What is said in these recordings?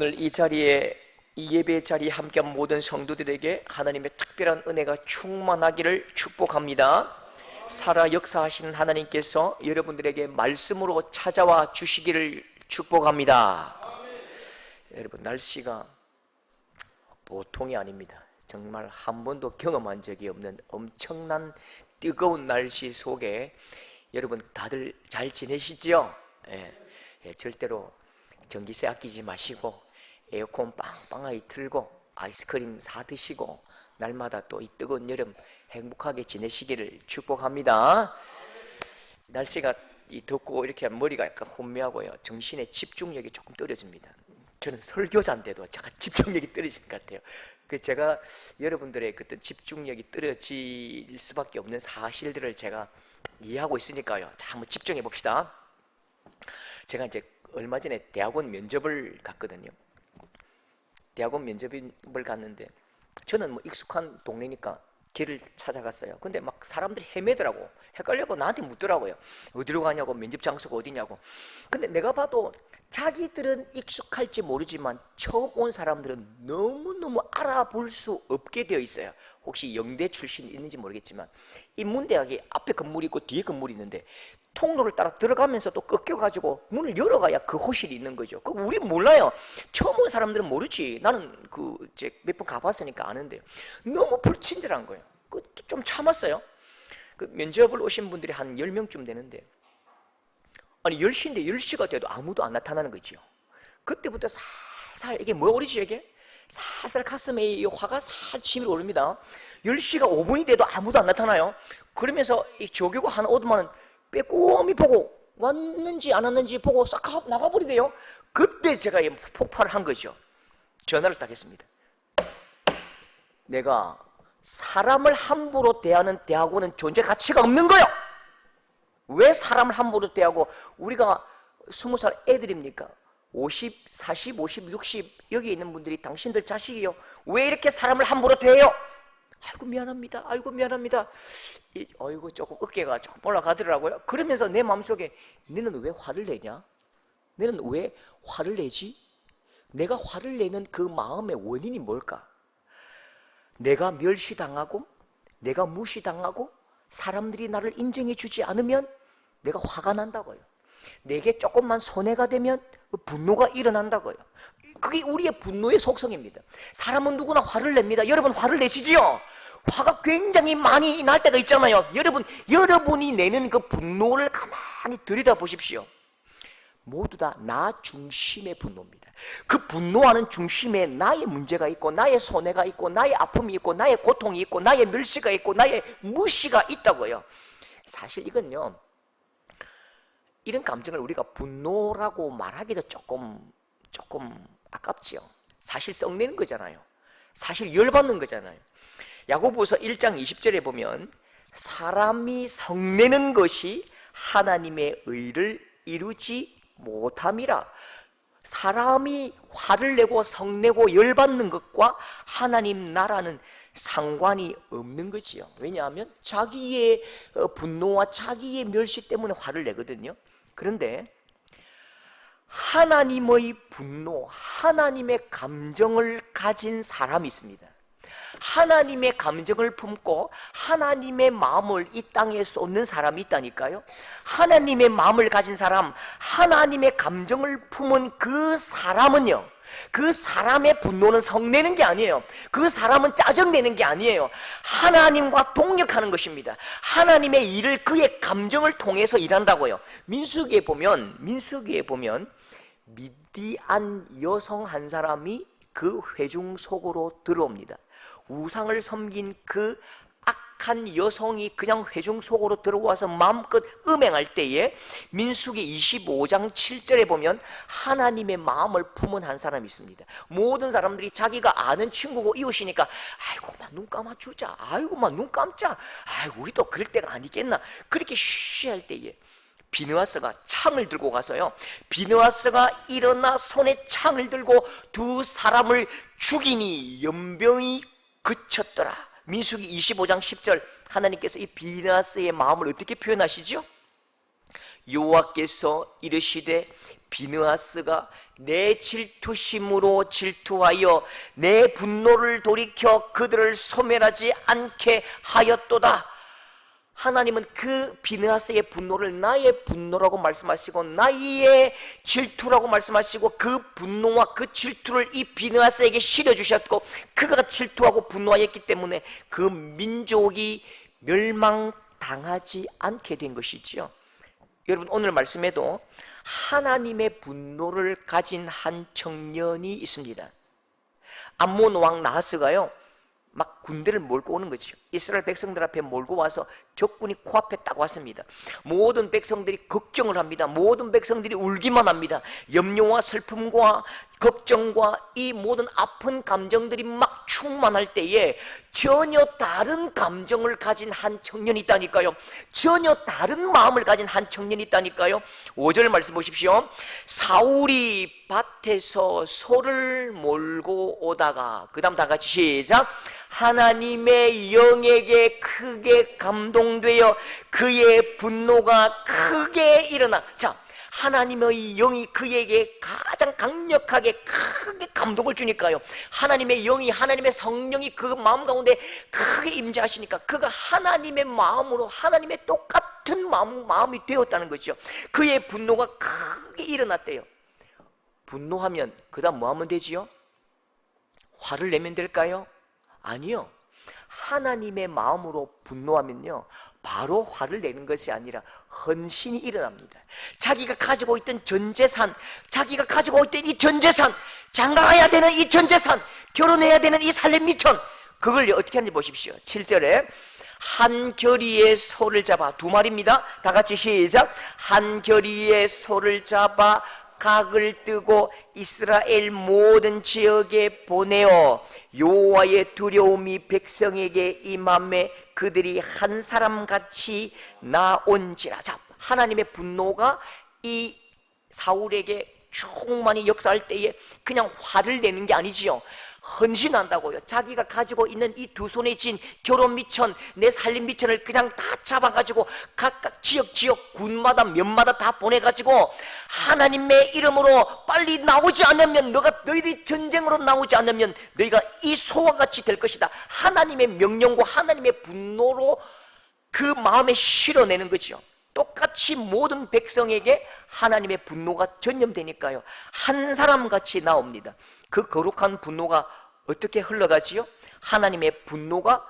오늘 이 자리에 이 예배 자리에 함께한 모든 성도들에게 하나님의 특별한 은혜가 충만하기를 축복합니다. 살아 역사하시는 하나님께서 여러분들에게 말씀으로 찾아와 주시기를 축복합니다. 여러분, 날씨가 보통이 아닙니다. 정말 한 번도 경험한 적이 없는 엄청난 뜨거운 날씨 속에 여러분 다들 잘 지내시죠? 절대로 전기세 아끼지 마시고 에어컨 빵빵하게 틀고 아이스크림 사 드시고 날마다 또 이 뜨거운 여름 행복하게 지내시기를 축복합니다. 날씨가 덥고 이렇게 머리가 약간 혼미하고요, 정신의 집중력이 조금 떨어집니다. 저는 설교자인데도 약간 집중력이 떨어질 것 같아요. 제가 여러분들의 그때 집중력이 떨어질 수밖에 없는 사실들을 제가 이해하고 있으니까요. 자, 한번 집중해 봅시다. 제가 이제 얼마 전에 대학원 면접을 갔거든요. 대학원 면접을 갔는데 저는 뭐 익숙한 동네니까 길을 찾아갔어요. 근데 막 사람들이 헤매더라고. 헷갈려고 나한테 묻더라고요. 어디로 가냐고, 면접 장소가 어디냐고. 근데 내가 봐도 자기들은 익숙할지 모르지만 처음 온 사람들은 너무너무 알아볼 수 없게 되어 있어요. 혹시 영대 출신 있는지 모르겠지만 이 문대학이 앞에 건물이 있고 뒤에 건물이 있는데 통로를 따라 들어가면서 또 꺾여가지고 문을 열어가야 그 호실이 있는 거죠. 그 우리 몰라요. 처음 온 사람들은 모르지. 나는 몇 번 가봤으니까 아는데요. 너무 불친절한 거예요. 좀 참았어요. 면접을 오신 분들이 한 10명쯤 되는데, 아니 10시인데 10시가 돼도 아무도 안 나타나는 거죠. 그때부터 살살, 이게 뭐가 오르지 이게? 살살 가슴에 이 화가 살 치밀어 오릅니다. 10시가 5분이 돼도 아무도 안 나타나요. 그러면서 이 조교가 하나 오더만은 빼꼼히 보고 왔는지 안 왔는지 보고 싹 나가버리대요. 그때 제가 폭발을 한 거죠. 전화를 딱 했습니다. 내가 사람을 함부로 대하는 대학원은 존재 가치가 없는 거요. 왜 사람을 함부로 대하고, 우리가 20살 애들입니까? 50, 40, 50, 60 여기 있는 분들이 당신들 자식이요. 왜 이렇게 사람을 함부로 대해요? 아이고 미안합니다. 아이고 미안합니다. 아이고 조금 어깨가 조금 올라가더라고요. 그러면서 내 마음속에 너는 왜 화를 내냐? 너는 왜 화를 내지? 내가 화를 내는 그 마음의 원인이 뭘까? 내가 멸시당하고 내가 무시당하고 사람들이 나를 인정해 주지 않으면 내가 화가 난다고요. 내게 조금만 손해가 되면 분노가 일어난다고요. 그게 우리의 분노의 속성입니다. 사람은 누구나 화를 냅니다. 여러분 화를 내시지요? 화가 굉장히 많이 날 때가 있잖아요. 여러분이 내는 그 분노를 가만히 들여다보십시오. 모두 다 나 중심의 분노입니다. 그 분노하는 중심에 나의 문제가 있고 나의 손해가 있고 나의 아픔이 있고 나의 고통이 있고 나의 멸시가 있고 나의 무시가 있다고요. 사실 이건요, 이런 감정을 우리가 분노라고 말하기도 조금 아깝지요. 사실 썩내는 거잖아요. 사실 열받는 거잖아요. 야고보서 1장 20절에 보면 사람이 성내는 것이 하나님의 의를 이루지 못함이라. 사람이 화를 내고 성내고 열받는 것과 하나님 나라는 상관이 없는 거지요. 왜냐하면 자기의 분노와 자기의 멸시 때문에 화를 내거든요. 그런데 하나님의 분노, 하나님의 감정을 가진 사람이 있습니다. 하나님의 감정을 품고 하나님의 마음을 이 땅에 쏟는 사람이 있다니까요. 하나님의 마음을 가진 사람, 하나님의 감정을 품은 그 사람은요, 그 사람의 분노는 성내는 게 아니에요. 그 사람은 짜증내는 게 아니에요. 하나님과 동역하는 것입니다. 하나님의 일을 그의 감정을 통해서 일한다고요. 민수기에 보면 미디안 여성 한 사람이 그 회중 속으로 들어옵니다. 우상을 섬긴 그 악한 여성이 그냥 회중 속으로 들어와서 마음껏 음행할 때에 민수기 25장 7절에 보면 하나님의 마음을 품은 한 사람이 있습니다. 모든 사람들이 자기가 아는 친구고 이웃이니까 아이고만 눈 감아주자, 아이고만 눈 감자, 아이고 우리 또 그럴 때가 아니겠나, 그렇게 쉬쉬할 때에 비느하스가 창을 들고 가서요, 비느하스가 일어나 손에 창을 들고 두 사람을 죽이니 연병이 그쳤더라. 민수기 25장 10절, 하나님께서 이 비느하스의 마음을 어떻게 표현하시죠? 여호와께서 이르시되 비느하스가 내 질투심으로 질투하여 내 분노를 돌이켜 그들을 소멸하지 않게 하였도다. 하나님은 그 비느하스의 분노를 나의 분노라고 말씀하시고 나의 질투라고 말씀하시고 그 분노와 그 질투를 이 비느하스에게 실어주셨고 그가 질투하고 분노하였기 때문에 그 민족이 멸망당하지 않게 된 것이지요. 여러분, 오늘 말씀에도 하나님의 분노를 가진 한 청년이 있습니다. 암몬 왕 나하스가요 막 군대를 몰고 오는 거죠. 이스라엘 백성들 앞에 몰고 와서 적군이 코앞에 딱 왔습니다. 모든 백성들이 걱정을 합니다. 모든 백성들이 울기만 합니다. 염려와 슬픔과 걱정과 이 모든 아픈 감정들이 막 충만할 때에 전혀 다른 감정을 가진 한 청년이 있다니까요. 전혀 다른 마음을 가진 한 청년이 있다니까요. 5절 말씀 보십시오. 사울이 밭에서 소를 몰고 오다가, 그 다음 다 같이 시작. 하나님의 영에게 크게 감동되어 그의 분노가 크게 일어나. 자, 하나님의 영이 그에게 가장 강력하게 크게 감동을 주니까요. 하나님의 영이, 하나님의 성령이 그 마음 가운데 크게 임재하시니까 그가 하나님의 마음으로, 하나님의 똑같은 마음이 되었다는 거죠. 그의 분노가 크게 일어났대요. 분노하면 그 다음 뭐 하면 되지요? 화를 내면 될까요? 아니요. 하나님의 마음으로 분노하면요 바로 화를 내는 것이 아니라 헌신이 일어납니다. 자기가 가지고 있던 전재산, 자기가 가지고 있던 이 전재산, 장가가야 되는 이 전재산, 결혼해야 되는 이 살림 미천, 그걸 어떻게 하는지 보십시오. 7절에 한 겨리의 소를 잡아, 두 마리입니다. 다 같이 시작. 한 겨리의 소를 잡아 각을 뜨고 이스라엘 모든 지역에 보내어 여호와의 두려움이 백성에게 임함에 그들이 한 사람같이 나온지라. 자, 하나님의 분노가 이 사울에게 충만히 역사할 때에 그냥 화를 내는 게 아니지요. 헌신한다고요. 자기가 가지고 있는 이 두 손에 쥔 결혼 미천, 내 살림 미천을 그냥 다 잡아가지고 각각 지역 군마다 면마다 다 보내가지고 하나님의 이름으로 빨리 나오지 않으면, 너희들이 전쟁으로 나오지 않으면 너희가 이 소와 같이 될 것이다. 하나님의 명령과 하나님의 분노로 그 마음에 실어내는 거죠. 똑같이 모든 백성에게 하나님의 분노가 전염되니까요 한 사람같이 나옵니다. 그 거룩한 분노가 어떻게 흘러가지요? 하나님의 분노가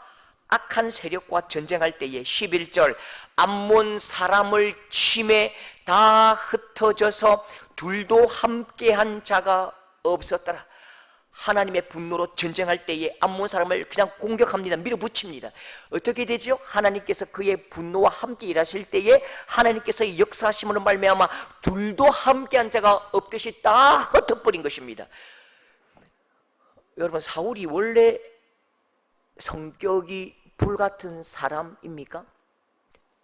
악한 세력과 전쟁할 때에 11절 암몬 사람을 침에 다 흩어져서 둘도 함께한 자가 없었더라. 하나님의 분노로 전쟁할 때에 암몬 사람을 그냥 공격합니다. 밀어붙입니다. 어떻게 되죠? 하나님께서 그의 분노와 함께 일하실 때에 하나님께서 역사하심으로 말미암아 둘도 함께한 자가 없듯이 다 흩어버린 것입니다. 여러분, 사울이 원래 성격이 불같은 사람입니까?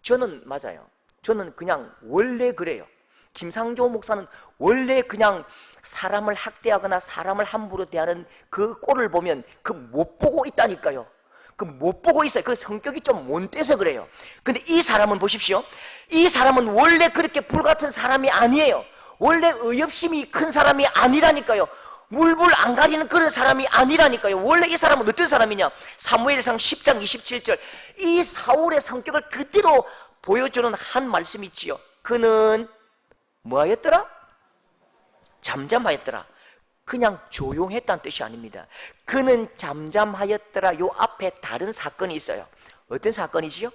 저는 맞아요. 저는 그냥 원래 그래요. 김상조 목사는 원래 그냥 사람을 학대하거나 사람을 함부로 대하는 그 꼴을 보면 그 못 보고 있다니까요. 그 못 보고 있어요. 그 성격이 좀 못돼서 그래요. 근데 이 사람은 보십시오. 이 사람은 원래 그렇게 불같은 사람이 아니에요. 원래 의협심이 큰 사람이 아니라니까요. 물불 안 가리는 그런 사람이 아니라니까요. 원래 이 사람은 어떤 사람이냐? 사무엘상 10장 27절 이 사울의 성격을 그대로 보여주는 한 말씀이 있지요. 그는 뭐하였더라? 잠잠하였더라. 그냥 조용했다는 뜻이 아닙니다. 그는 잠잠하였더라. 요 앞에 다른 사건이 있어요. 어떤 사건이지요?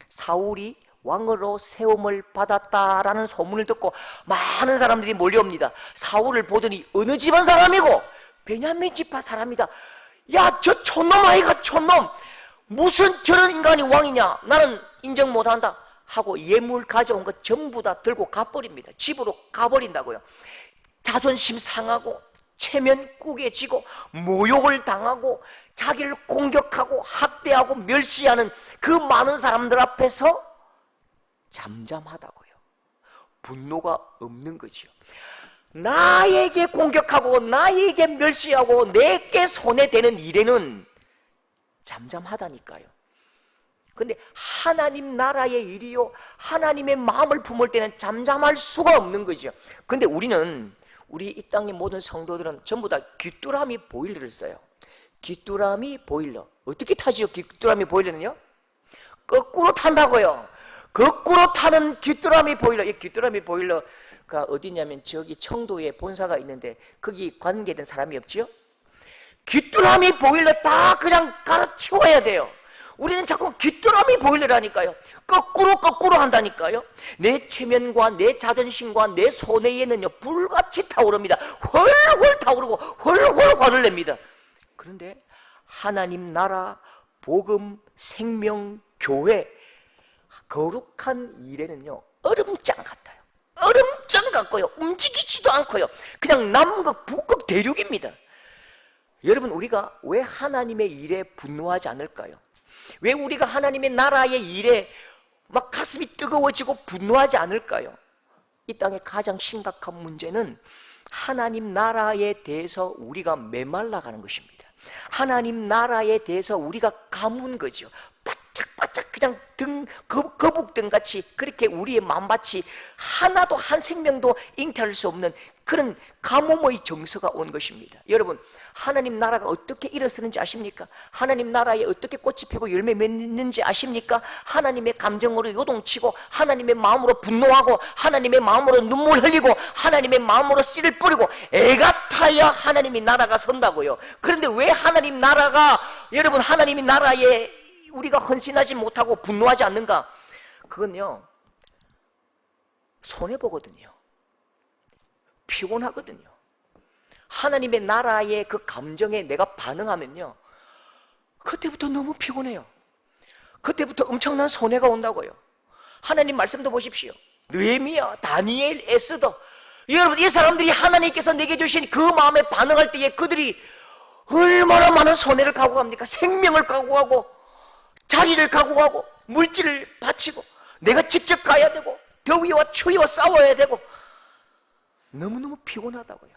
사울이 왕으로 세움을 받았다라는 소문을 듣고 많은 사람들이 몰려옵니다. 사울을 보더니 어느 집안 사람이고? 베냐민 지파 사람이다. 야, 저 촌놈 아이가 촌놈, 무슨 저런 인간이 왕이냐, 나는 인정 못한다 하고 예물 가져온 것 전부 다 들고 가버립니다. 집으로 가버린다고요. 자존심 상하고 체면 꾸겨지고 모욕을 당하고 자기를 공격하고 학대하고 멸시하는 그 많은 사람들 앞에서 잠잠하다고요. 분노가 없는 거지요. 나에게 공격하고 나에게 멸시하고 내게 손해되는 일에는 잠잠하다니까요. 근데 하나님 나라의 일이요, 하나님의 마음을 품을 때는 잠잠할 수가 없는 거죠. 근데 우리 이 땅의 모든 성도들은 전부 다 귀뚜라미 보일러를 써요. 귀뚜라미 보일러. 어떻게 타지요? 귀뚜라미 보일러는요? 거꾸로 탄다고요. 거꾸로 타는 귀뚜라미 보일러. 이 귀뚜라미 보일러가 어디냐면 저기 청도에 본사가 있는데 거기 관계된 사람이 없지요? 귀뚜라미 보일러 다 그냥 갈아치워야 돼요. 우리는 자꾸 귀뚜라미 보일러라니까요. 거꾸로 한다니까요. 내 체면과 내 자존심과 내 손해에는요 불같이 타오릅니다. 훨훨 타오르고 훨훨 화를 냅니다. 그런데 하나님 나라, 복음, 생명, 교회, 거룩한 일에는요 얼음장 같아요. 얼음장 같고요, 움직이지도 않고요, 그냥 남극 북극 대륙입니다. 여러분, 우리가 왜 하나님의 일에 분노하지 않을까요? 왜 우리가 하나님의 나라의 일에 막 가슴이 뜨거워지고 분노하지 않을까요? 이 땅의 가장 심각한 문제는 하나님 나라에 대해서 우리가 메말라가는 것입니다. 하나님 나라에 대해서 우리가 가문 거죠. 바짝바짝 그냥 거북등같이 그렇게 우리의 마음밭이 하나도 한 생명도 잉태할 수 없는 그런 가뭄의 정서가 온 것입니다. 여러분, 하나님 나라가 어떻게 일어서는지 아십니까? 하나님 나라에 어떻게 꽃이 피고 열매 맺는지 아십니까? 하나님의 감정으로 요동치고 하나님의 마음으로 분노하고 하나님의 마음으로 눈물 흘리고 하나님의 마음으로 씨를 뿌리고 애가 타야 하나님의 나라가 선다고요. 그런데 왜 하나님 나라가, 여러분, 하나님의 나라에 우리가 헌신하지 못하고 분노하지 않는가? 그건요 손해보거든요. 피곤하거든요. 하나님의 나라의 그 감정에 내가 반응하면요 그때부터 너무 피곤해요. 그때부터 엄청난 손해가 온다고요. 하나님 말씀도 보십시오. 느헤미야, 다니엘, 에스더, 여러분, 이 사람들이 하나님께서 내게 주신 그 마음에 반응할 때에 그들이 얼마나 많은 손해를 각오합니까? 생명을 각오하고 자리를 각오하고 물질을 바치고 내가 직접 가야 되고 더위와 추위와 싸워야 되고 너무너무 피곤하다고요.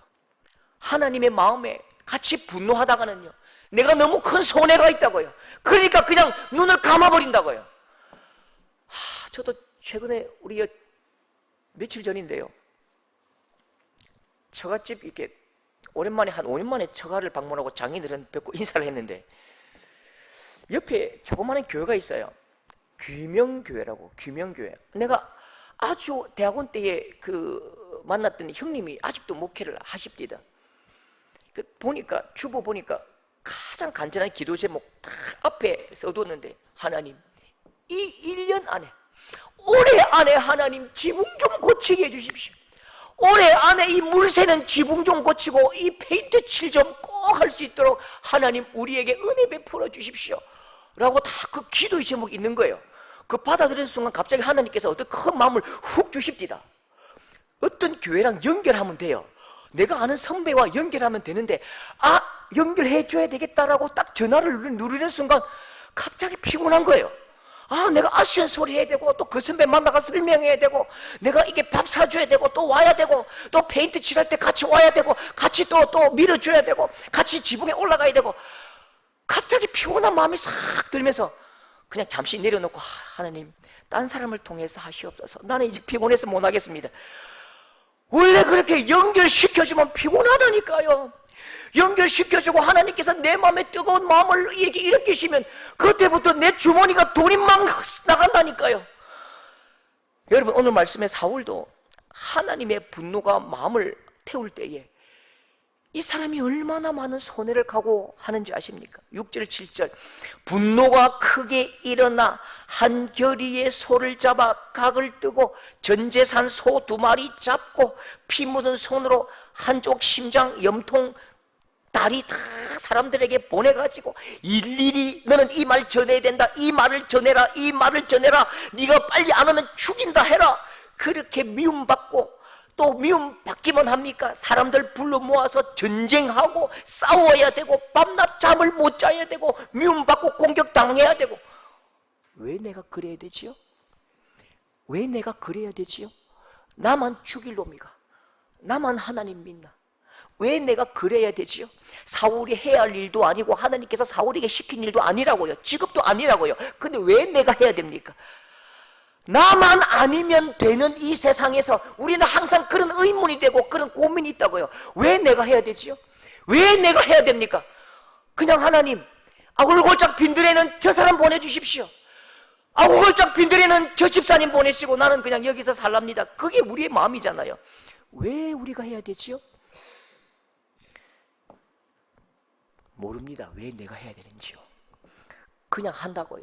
하나님의 마음에 같이 분노하다가는요 내가 너무 큰 손해가 있다고요. 그러니까 그냥 눈을 감아버린다고요. 저도 최근에 우리 며칠 전인데요 처갓집 이렇게 오랜만에 한 5년 만에 처가를 방문하고 장인들은 뵙고 인사를 했는데 옆에 조그마한 교회가 있어요. 귀명교회라고. 귀명교회. 내가 아주 대학원 때에 만났던 형님이 아직도 목회를 하십니다. 보니까 주보 보니까 가장 간절한 기도 제목 딱 앞에 써뒀는데, 하나님, 이 1년 안에, 올해 안에 하나님 지붕 좀 고치게 해주십시오. 올해 안에 이 물새는 지붕 좀 고치고 이 페인트 칠 좀 꼭 할 수 있도록 하나님 우리에게 은혜 베풀어 주십시오 라고 다 그 기도의 제목이 있는 거예요. 그 받아들이는 순간 갑자기 하나님께서 어떤 큰 마음을 훅 주십니다. 어떤 교회랑 연결하면 돼요. 내가 아는 선배와 연결하면 되는데 연결해 줘야 되겠다라고 딱 전화를 누르는 순간 갑자기 피곤한 거예요. 내가 아쉬운 소리 해야 되고 또 그 선배 만나가 설명해야 되고 내가 이게 밥 사줘야 되고 또 와야 되고 또 페인트 칠할 때 같이 와야 되고 같이 또 밀어줘야 되고 같이 지붕에 올라가야 되고 갑자기 피곤한 마음이 싹 들면서 그냥 잠시 내려놓고 하나님 딴 사람을 통해서 하시옵소서. 나는 이제 피곤해서 못 하겠습니다. 원래 그렇게 연결시켜주면 피곤하다니까요. 연결시켜주고 하나님께서 내 마음에 뜨거운 마음을 이렇게 일으키시면 그때부터 내 주머니가 돈이 막 나간다니까요. 여러분, 오늘 말씀에 사울도 하나님의 분노가 마음을 태울 때에 이 사람이 얼마나 많은 손해를 각오하는지 아십니까? 6절 7절 분노가 크게 일어나 한 겨리의 소를 잡아 각을 뜨고 전재산 소 2마리 잡고 피 묻은 손으로 한쪽 심장 염통 다리 다 사람들에게 보내가지고 일일이 너는 이 말 전해야 된다, 이 말을 전해라, 이 말을 전해라, 네가 빨리 안 오면 죽인다 해라. 그렇게 미움받고 또 미움받기만 합니까? 사람들 불러 모아서 전쟁하고 싸워야 되고 밤낮 잠을 못 자야 되고 미움받고 공격당해야 되고. 왜 내가 그래야 되지요? 왜 내가 그래야 되지요? 나만 죽일 놈이가, 나만 하나님 믿나? 왜 내가 그래야 되지요? 사울이 해야 할 일도 아니고 하나님께서 사울에게 시킨 일도 아니라고요. 직업도 아니라고요. 근데 왜 내가 해야 됩니까? 나만 아니면 되는 이 세상에서 우리는 항상 그런 의문이 되고 그런 고민이 있다고요. 왜 내가 해야 되지요? 왜 내가 해야 됩니까? 그냥 하나님, 아골골짝 빈들에는 저 사람 보내주십시오. 아골골짝 빈들에는 저 집사님 보내시고 나는 그냥 여기서 살랍니다. 그게 우리의 마음이잖아요. 왜 우리가 해야 되지요? 모릅니다. 왜 내가 해야 되는지요. 그냥 한다고요.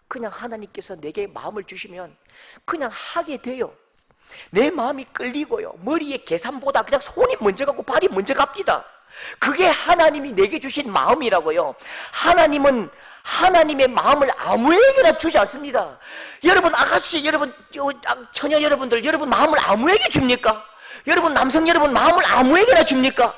그냥 하나님께서 내게 마음을 주시면 그냥 하게 돼요. 내 마음이 끌리고요. 머리의 계산보다 그냥 손이 먼저 가고 발이 먼저 갑니다. 그게 하나님이 내게 주신 마음이라고요. 하나님은 하나님의 마음을 아무에게나 주지 않습니다. 여러분 아가씨, 여러분 처녀 여러분들, 여러분 마음을 아무에게 줍니까? 여러분 남성 여러분 마음을 아무에게나 줍니까?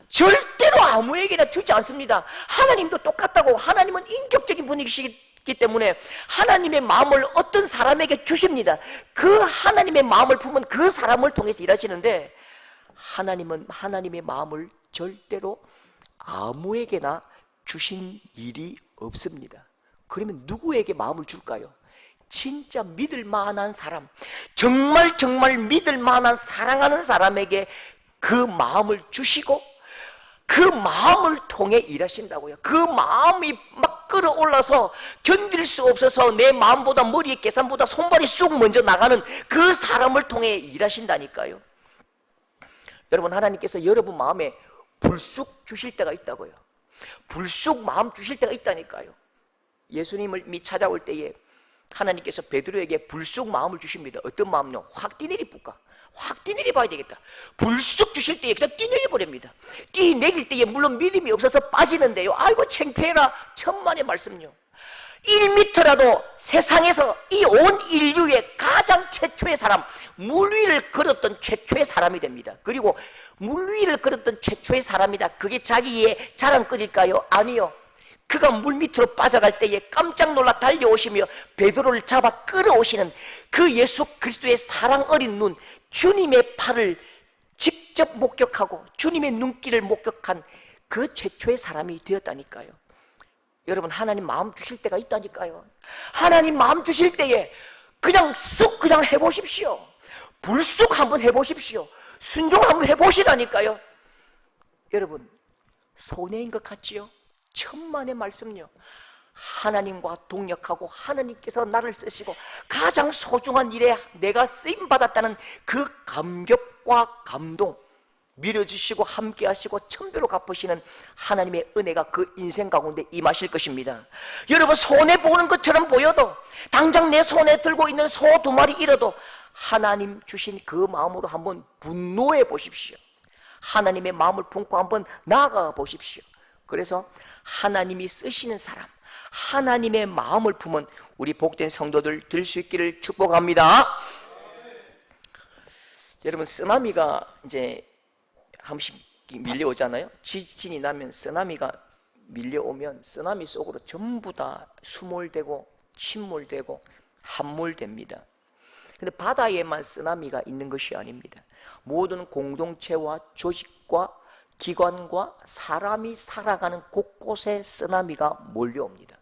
절대로 아무에게나 주지 않습니다. 하나님도 똑같다고. 하나님은 인격적인 분이시기 때문에 하나님의 마음을 어떤 사람에게 주십니다. 그 하나님의 마음을 품은 그 사람을 통해서 일하시는데, 하나님은 하나님의 마음을 절대로 아무에게나 주신 일이 없습니다. 그러면 누구에게 마음을 줄까요? 진짜 믿을 만한 사람, 정말 믿을 만한 사랑하는 사람에게 그 마음을 주시고 그 마음을 통해 일하신다고요. 그 마음이 막 끌어올라서 견딜 수 없어서 내 마음보다 머리의 계산보다 손발이 쑥 먼저 나가는 그 사람을 통해 일하신다니까요. 여러분, 하나님께서 여러분 마음에 불쑥 주실 때가 있다고요. 불쑥 마음 주실 때가 있다니까요. 예수님을 찾아올 때에 하나님께서 베드로에게 불쑥 마음을 주십니다. 어떤 마음요? 확 뛰내리 볼까? 확 뛰내리 봐야 되겠다. 불쑥 주실 때에 그냥 뛰내리 버립니다. 뛰내릴 때에 물론 믿음이 없어서 빠지는데요. 아이고 창피해라. 천만의 말씀요. 1m라도 세상에서 이 온 인류의 가장 최초의 사람, 물 위를 걸었던 최초의 사람이 됩니다. 그리고 물 위를 걸었던 최초의 사람이다. 그게 자기의 자랑거리일까요? 아니요. 그가 물 밑으로 빠져갈 때에 깜짝 놀라 달려오시며 베드로를 잡아 끌어오시는 그 예수 그리스도의 사랑 어린 눈, 주님의 팔을 직접 목격하고 주님의 눈길을 목격한 그 최초의 사람이 되었다니까요. 여러분, 하나님 마음 주실 때가 있다니까요. 하나님 마음 주실 때에 그냥 쑥 그냥 해보십시오. 불쑥 한번 해보십시오. 순종 한번 해보시라니까요. 여러분, 손해인 것 같지요? 천만의 말씀요. 하나님과 동역하고 하나님께서 나를 쓰시고 가장 소중한 일에 내가 쓰임받았다는 그 감격과 감동, 밀어주시고 함께 하시고 천배로 갚으시는 하나님의 은혜가 그 인생 가운데 임하실 것입니다. 여러분, 손해보는 것처럼 보여도 당장 내 손에 들고 있는 소 2마리 잃어도 하나님 주신 그 마음으로 한번 분노해 보십시오. 하나님의 마음을 품고 한번 나아가 보십시오. 그래서 하나님이 쓰시는 사람, 하나님의 마음을 품은 우리 복된 성도들 될 수 있기를 축복합니다. 여러분, 쓰나미가 이제 한 번씩 밀려오잖아요. 지진이 나면 쓰나미가 밀려오면 쓰나미 속으로 전부 다 수몰되고 침몰되고 함몰됩니다. 근데 바다에만 쓰나미가 있는 것이 아닙니다. 모든 공동체와 조직과 기관과 사람이 살아가는 곳곳에 쓰나미가 몰려옵니다.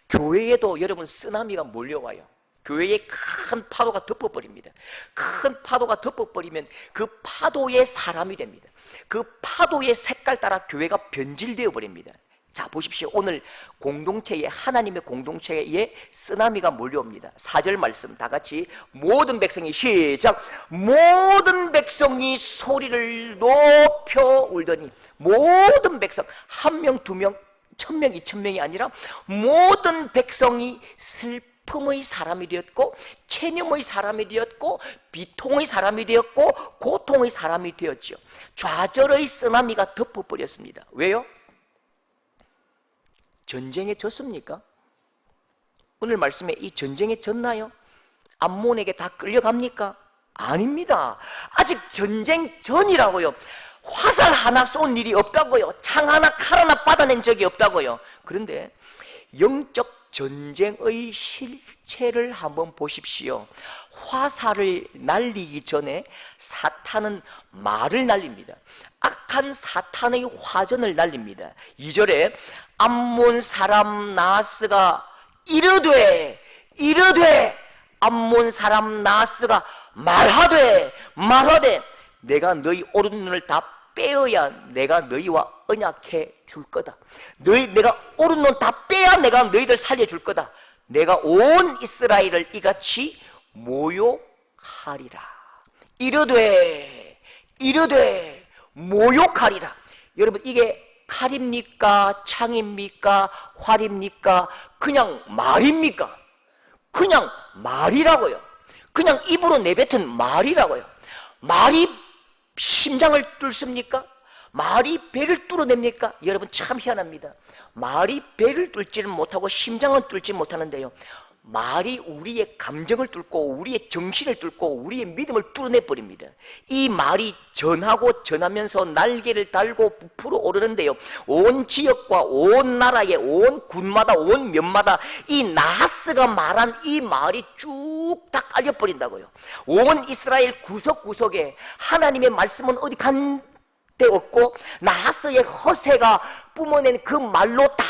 교회에도 여러분 쓰나미가 몰려와요. 교회에 큰 파도가 덮어버립니다. 큰 파도가 덮어버리면 그 파도의 사람이 됩니다. 그 파도의 색깔 따라 교회가 변질되어 버립니다. 자, 보십시오. 오늘 공동체에, 하나님의 공동체에 쓰나미가 몰려옵니다. 4절 말씀 다 같이 모든 백성이 시작. 모든 백성이 소리를 높여 울더니, 모든 백성, 1명, 2명, 1000명, 2000명이 아니라 모든 백성이 슬픔의 사람이 되었고, 체념의 사람이 되었고, 비통의 사람이 되었고, 고통의 사람이 되었죠. 좌절의 쓰나미가 덮어버렸습니다. 왜요? 전쟁에 졌습니까? 오늘 말씀에 이 전쟁에 졌나요? 암몬에게 다 끌려갑니까? 아닙니다. 아직 전쟁 전이라고요. 화살 하나 쏜 일이 없다고요. 창 하나, 칼 하나 받아낸 적이 없다고요. 그런데 영적 전쟁의 실체를 한번 보십시오. 화살을 날리기 전에 사탄은 말을 날립니다. 악한 사탄의 화전을 날립니다. 2절에 암몬 사람 나하스가 이르되 암몬 사람 나하스가 말하되 내가 너희 오른 눈을 다 빼어야 내가 너희와 언약해 줄 거다. 내가 오른 눈 다 빼야 내가 너희들 살려줄 거다. 내가 온 이스라엘을 이같이 모욕하리라. 이르되 모욕하리라. 여러분, 이게 칼입니까? 창입니까? 활입니까? 그냥 말입니까? 그냥 말이라고요. 그냥 입으로 내뱉은 말이라고요. 말이 심장을 뚫습니까? 말이 배를 뚫어냅니까? 여러분, 참 희한합니다. 말이 배를 뚫지는 못하고 심장은 뚫지 못하는데요, 말이 우리의 감정을 뚫고 우리의 정신을 뚫고 우리의 믿음을 뚫어내버립니다. 이 말이 전하면서 날개를 달고 부풀어 오르는데요, 온 지역과 온 나라에 온 군마다 온 면마다 이 나하스가 말한 이 말이 쭉 다 깔려버린다고요. 온 이스라엘 구석구석에 하나님의 말씀은 어디 간 데 없고 나하스의 허세가 뿜어낸 그 말로 다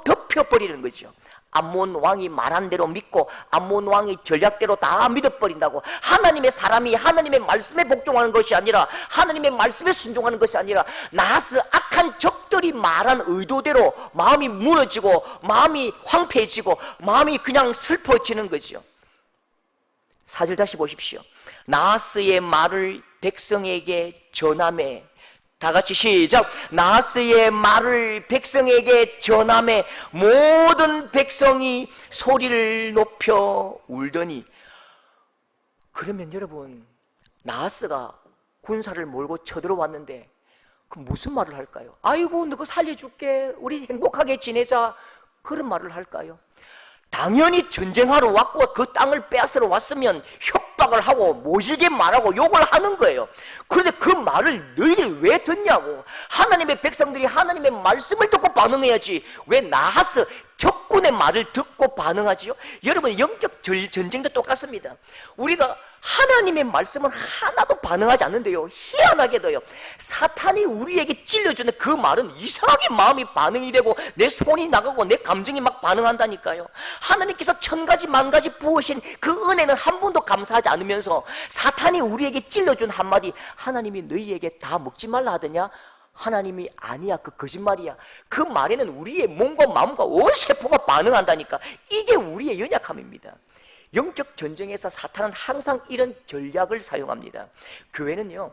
덮여버리는 거죠. 암몬 왕이 말한 대로 믿고 암몬 왕이 전략대로 다 믿어버린다고. 하나님의 사람이 하나님의 말씀에 복종하는 것이 아니라, 하나님의 말씀에 순종하는 것이 아니라, 나하스 악한 적들이 말한 의도대로 마음이 무너지고 마음이 황폐해지고 마음이 그냥 슬퍼지는 거죠. 4절 다시 보십시오. 나하스의 말을 백성에게 전하매, 다 같이 시작. 나하스의 말을 백성에게 전하매 모든 백성이 소리를 높여 울더니. 그러면 여러분, 나하스가 군사를 몰고 쳐들어왔는데 그 무슨 말을 할까요? 아이고, 너가 살려줄게, 우리 행복하게 지내자, 그런 말을 할까요? 당연히 전쟁하러 왔고 그 땅을 빼앗으러 왔으면 협박을 하고 모질게 말하고 욕을 하는 거예요. 그런데 그 말을 너희들 왜 듣냐고. 하나님의 백성들이 하나님의 말씀을 듣고 반응해야지 왜 나하스 적군의 말을 듣고 반응하지요? 여러분, 영적 전쟁도 똑같습니다. 우리가 하나님의 말씀은 하나도 반응하지 않는데요, 희한하게도요, 사탄이 우리에게 찔러주는 그 말은 이상하게 마음이 반응이 되고 내 손이 나가고 내 감정이 막 반응한다니까요. 하나님께서 천가지 만가지 부으신 그 은혜는 한 번도 감사하지 않으면서 사탄이 우리에게 찔러준 한마디, 하나님이 너희에게 다 먹지 말라 하더냐? 하나님이 아니야, 그 거짓말이야. 그 말에는 우리의 몸과 마음과 온 세포가 반응한다니까. 이게 우리의 연약함입니다. 영적 전쟁에서 사탄은 항상 이런 전략을 사용합니다. 교회는요,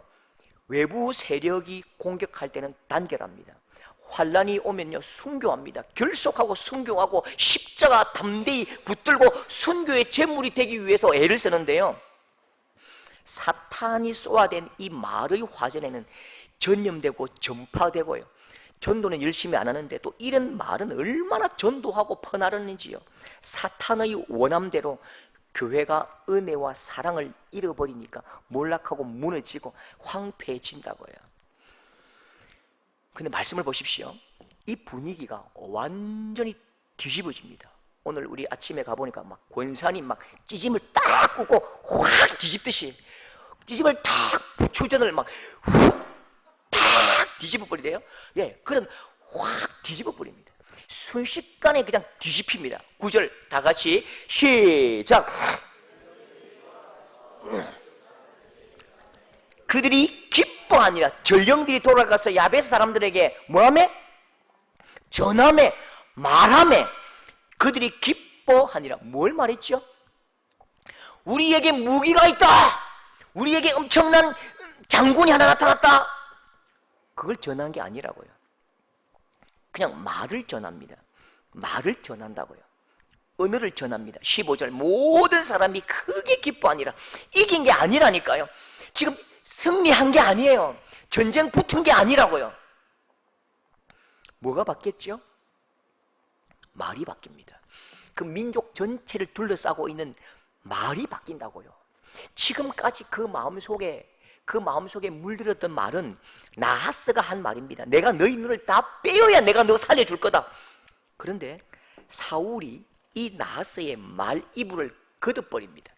외부 세력이 공격할 때는 단결합니다. 환란이 오면요, 순교합니다. 결속하고 순교하고 십자가 담대히 붙들고 순교의 제물이 되기 위해서 애를 쓰는데요, 사탄이 쏘아댄 이 말의 화전에는 전염되고 전파되고요, 전도는 열심히 안 하는데 또 이런 말은 얼마나 전도하고 퍼나르는지요. 사탄의 원함대로 교회가 은혜와 사랑을 잃어버리니까 몰락하고 무너지고 황폐해진다고요. 근데 말씀을 보십시오. 이 분위기가 완전히 뒤집어집니다. 오늘 우리 아침에 가보니까 막 권사님 막 찌짐을 딱 꽂고 확 뒤집듯이 찌짐을 탁 부초전을 막 훅 탁 뒤집어버리대요. 예, 그런 확 뒤집어버립니다. 순식간에 그냥 뒤집힙니다. 9절 다 같이 시작. 그들이 기뻐하니라. 전령들이 돌아가서 야베스 사람들에게 뭐하매? 전하매, 말하매. 그들이 기뻐하니라. 뭘 말했죠? 우리에게 무기가 있다, 우리에게 엄청난 장군이 하나 나타났다. 그걸 전한 게 아니라고요. 그냥 말을 전합니다. 말을 전한다고요. 언어를 전합니다. 15절 모든 사람이 크게 기뻐하니라. 이긴 게 아니라니까요. 지금 승리한 게 아니에요. 전쟁 붙은 게 아니라고요. 뭐가 바뀌었죠? 말이 바뀝니다. 그 민족 전체를 둘러싸고 있는 말이 바뀐다고요. 지금까지 그 마음속에 물들었던 말은 나하스가 한 말입니다. 내가 너희 눈을 다 빼어야 내가 너 살려줄 거다. 그런데 사울이 이 나하스의 말 이불을 걷어버립니다.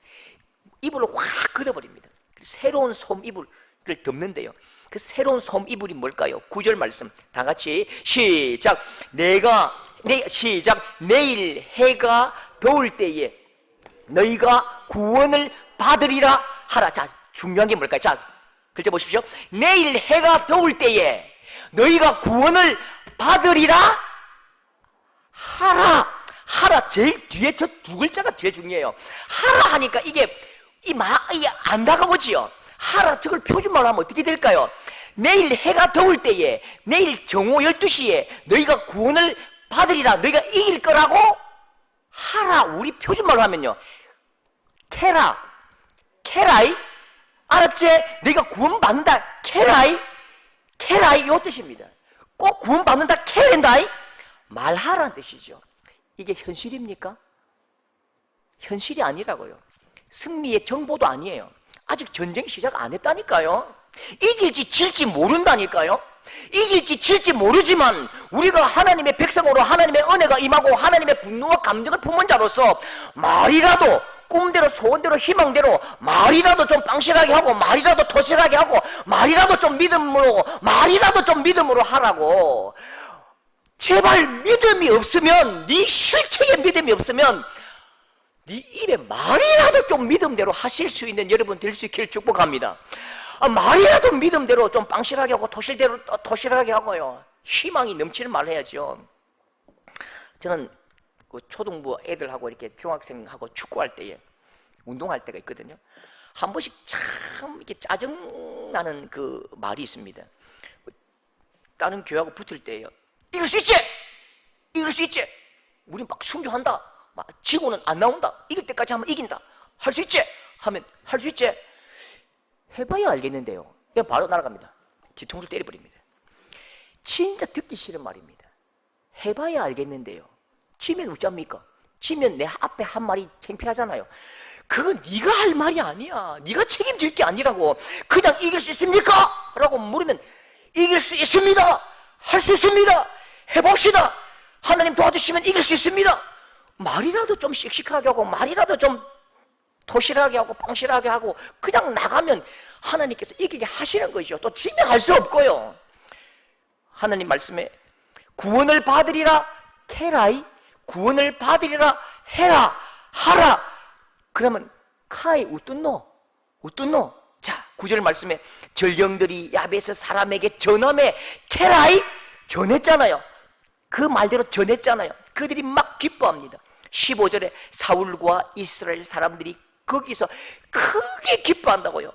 이불을 확 걷어버립니다. 새로운 솜 이불을 덮는데요, 그 새로운 솜 이불이 뭘까요? 9절 말씀 다 같이 시작. 시작. 내일 해가 더울 때에 너희가 구원을 받으리라 하라. 자, 중요한 게 뭘까요? 자, 글자 보십시오. 내일 해가 더울 때에 너희가 구원을 받으리라 하라. 하라, 제일 뒤에 저 두 글자가 제일 중요해요. 하라 하니까 이게 안 다가오지요. 하라, 저걸 표준말로 하면 어떻게 될까요? 내일 해가 더울 때에, 내일 정오 12시에 너희가 구원을 받으리라, 너희가 이길 거라고 하라. 우리 표준말로 하면요, 케라이, 알았지? 너희가 구원받는다, 케라이 요 뜻입니다. 꼭 구원받는다, 케렌다이, 말하라는 뜻이죠. 이게 현실입니까? 현실이 아니라고요. 승리의 정보도 아니에요. 아직 전쟁 시작 안 했다니까요. 이길지 질지 모른다니까요. 이길지 질지 모르지만 우리가 하나님의 백성으로 하나님의 은혜가 임하고 하나님의 분노와 감정을 품은 자로서 말이라도 꿈대로 소원대로 희망대로 말이라도 좀 빵실하게 하고 말이라도 토실하게 하고 말이라도 좀 믿음으로 하라고. 제발 믿음이 없으면, 네 실체에 믿음이 없으면 네 입에 말이라도 좀 믿음대로 하실 수 있는 여러분 될 수 있기를 축복합니다. 말이라도 믿음대로 좀 빵실하게 하고 토실대로 토실하게 하고요, 희망이 넘치는 말을 해야죠. 저는 그 초등부 애들하고 이렇게 중학생하고 축구할 때에 운동할 때가 있거든요. 한 번씩 참 이렇게 짜증나는 그 말이 있습니다. 다른 교회하고 붙을 때예요. 이길 수 있지! 이길 수 있지! 우리 막 순교한다. 막 지고는 안 나온다. 이길 때까지 하면 이긴다. 할 수 있지! 하면 할 수 있지! 해봐야 알겠는데요. 그냥 바로 날아갑니다. 뒤통수 때려버립니다. 진짜 듣기 싫은 말입니다. 해봐야 알겠는데요. 지면 어쩝니까? 지면 내 앞에 한 말이 창피하잖아요. 그건 네가 할 말이 아니야. 네가 책임질 게 아니라고. 그냥 이길 수 있습니까? 라고 물으면 이길 수 있습니다. 할 수 있습니다. 해봅시다. 하나님 도와주시면 이길 수 있습니다. 말이라도 좀 씩씩하게 하고 말이라도 좀 토실하게 하고 빵실하게 하고 그냥 나가면 하나님께서 이기게 하시는 거죠. 또 지면 할 수 없고요. 하나님 말씀에 구원을 받으리라 케라이, 구원을 받으리라 해라, 하라. 그러면 카이 우뚱노. 자, 9절 말씀에 전령들이 야베스 사람에게 전함에 케라이 전했잖아요. 그 말대로 전했잖아요. 그들이 막 기뻐합니다. 15절에 사울과 이스라엘 사람들이 거기서 크게 기뻐한다고요.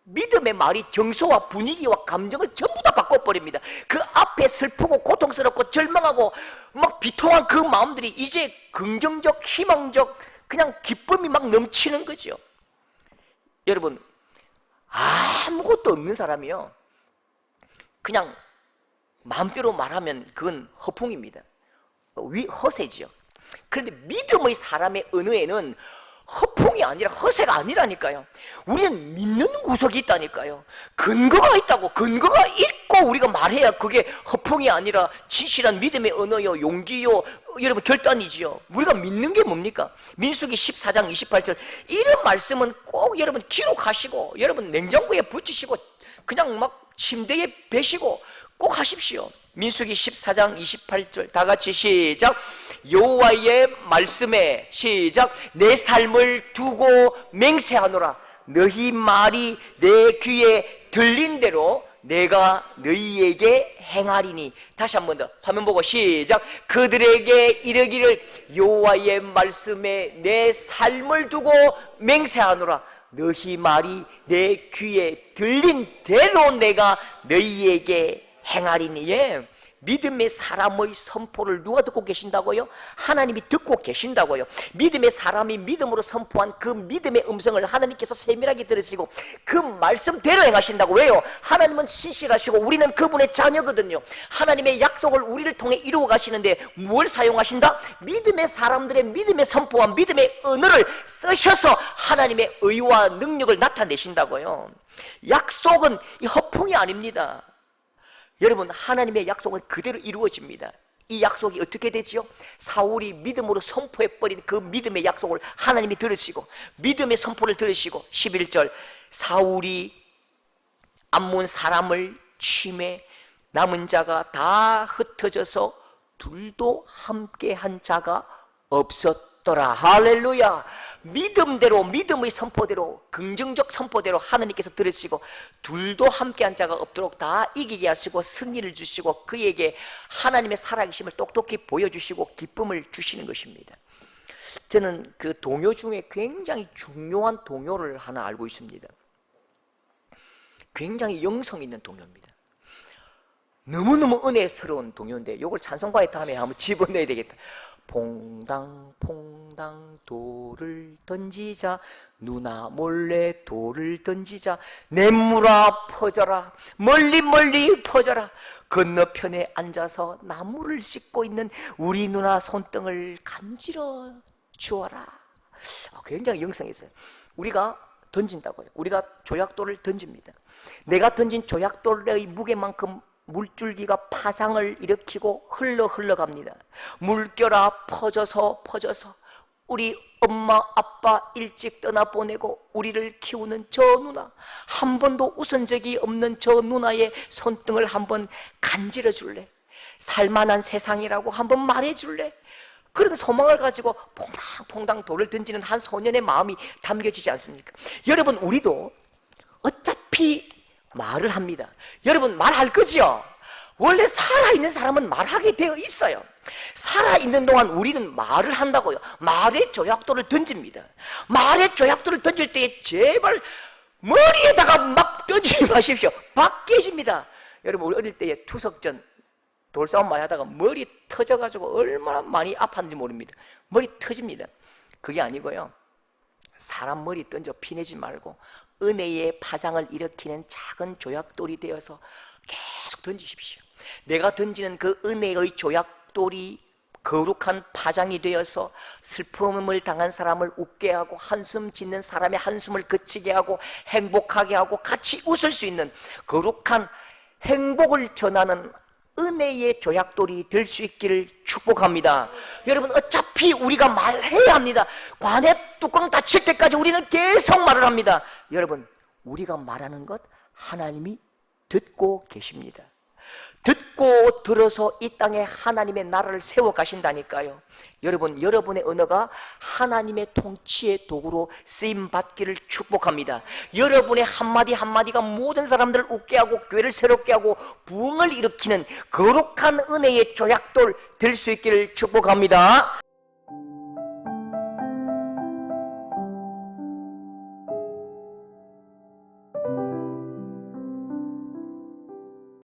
믿음의 말이 정서와 분위기와 감정을 전부 다 바꿔버립니다. 그 앞에 슬프고 고통스럽고 절망하고 막 비통한 그 마음들이 이제 긍정적, 희망적 그냥 기쁨이 막 넘치는 거죠. 여러분, 아무것도 없는 사람이요, 그냥 마음대로 말하면 그건 허풍입니다. 허세지요. 그런데 믿음의 사람의 언어에는 허풍이 아니라 허세가 아니라니까요. 우리는 믿는 구석이 있다니까요. 근거가 있다고. 근거가 있고 우리가 말해야 그게 허풍이 아니라 진실한 믿음의 언어요, 용기요, 여러분 결단이지요. 우리가 믿는 게 뭡니까? 민수기 14장 28절 이런 말씀은 꼭 여러분 기록하시고 여러분 냉장고에 붙이시고 그냥 막 침대에 베시고 꼭 하십시오. 민수기 14장 28절 다 같이 시작. 여호와의 말씀에 시작. 내 삶을 두고 맹세하노라. 너희 말이 내 귀에 들린 대로 내가 너희에게 행하리니. 다시 한 번 더 화면 보고 시작. 그들에게 이르기를 여호와의 말씀에 내 삶을 두고 맹세하노라. 너희 말이 내 귀에 들린 대로 내가 너희에게 행하리니. 예. 믿음의 사람의 선포를 누가 듣고 계신다고요? 하나님이 듣고 계신다고요. 믿음의 사람이 믿음으로 선포한 그 믿음의 음성을 하나님께서 세밀하게 들으시고 그 말씀대로 행하신다고. 왜요? 하나님은 신실하시고 우리는 그분의 자녀거든요. 하나님의 약속을 우리를 통해 이루어 가시는데 뭘 사용하신다? 믿음의 사람들의 믿음의 선포와 믿음의 언어를 쓰셔서 하나님의 의와 능력을 나타내신다고요. 약속은 허풍이 아닙니다. 여러분, 하나님의 약속은 그대로 이루어집니다. 이 약속이 어떻게 되지요? 사울이 믿음으로 선포해버린 그 믿음의 약속을 하나님이 들으시고 믿음의 선포를 들으시고 11절 사울이 안문 사람을 치매 남은 자가 다 흩어져서 둘도 함께 한 자가 없었더라. 할렐루야. 믿음대로, 믿음의 선포대로, 긍정적 선포대로 하나님께서 들으시고 둘도 함께한 자가 없도록 다 이기게 하시고 승리를 주시고 그에게 하나님의 살아계심을 똑똑히 보여주시고 기쁨을 주시는 것입니다. 저는 그 동요 중에 굉장히 중요한 동요를 하나 알고 있습니다. 굉장히 영성 있는 동요입니다. 너무너무 은혜스러운 동요인데 이걸 찬송가에 다음에 한번 집어넣어야 되겠다. 퐁당 퐁당 돌을 던지자, 누나 몰래 돌을 던지자, 냇물아 퍼져라, 멀리 멀리 퍼져라, 건너편에 앉아서 나무를 씻고 있는 우리 누나 손등을 간지러 주어라. 굉장히 영성이 있어요. 우리가 던진다고요. 우리가 조약돌을 던집니다. 내가 던진 조약돌의 무게만큼 물줄기가 파장을 일으키고 흘러갑니다. 물결아 퍼져서 우리 엄마 아빠 일찍 떠나보내고 우리를 키우는 저 누나, 한 번도 웃은 적이 없는 저 누나의 손등을 한번 간지러 줄래? 살만한 세상이라고 한번 말해줄래? 그런 소망을 가지고 퐁당퐁당 돌을 던지는 한 소년의 마음이 담겨지지 않습니까? 여러분, 우리도 어차피 말을 합니다. 여러분, 말할 거지요? 원래 살아있는 사람은 말하게 되어 있어요. 살아있는 동안 우리는 말을 한다고요. 말의 조약돌을 던집니다. 말의 조약돌을 던질 때에 제발 머리에다가 막 던지지 마십시오. 막 깨집니다. 여러분, 우리 어릴 때에 투석전 돌싸움 많이 하다가 머리 터져가지고 얼마나 많이 아팠는지 모릅니다. 머리 터집니다. 그게 아니고요, 사람 머리 던져 피내지 말고 은혜의 파장을 일으키는 작은 조약돌이 되어서 계속 던지십시오. 내가 던지는 그 은혜의 조약돌이 거룩한 파장이 되어서 슬픔을 당한 사람을 웃게 하고 한숨 짓는 사람의 한숨을 그치게 하고 행복하게 하고 같이 웃을 수 있는 거룩한 행복을 전하는 은혜의 조약돌이 될 수 있기를 축복합니다. 여러분, 어차피 우리가 말해야 합니다. 관의 뚜껑 닫힐 때까지 우리는 계속 말을 합니다. 여러분, 우리가 말하는 것 하나님이 듣고 계십니다. 듣고 들어서 이 땅에 하나님의 나라를 세워 가신다니까요. 여러분, 여러분의 언어가 하나님의 통치의 도구로 쓰임 받기를 축복합니다. 여러분의 한마디 한마디가 모든 사람들을 웃게 하고 교회를 새롭게 하고 부흥을 일으키는 거룩한 은혜의 조약돌 될 수 있기를 축복합니다.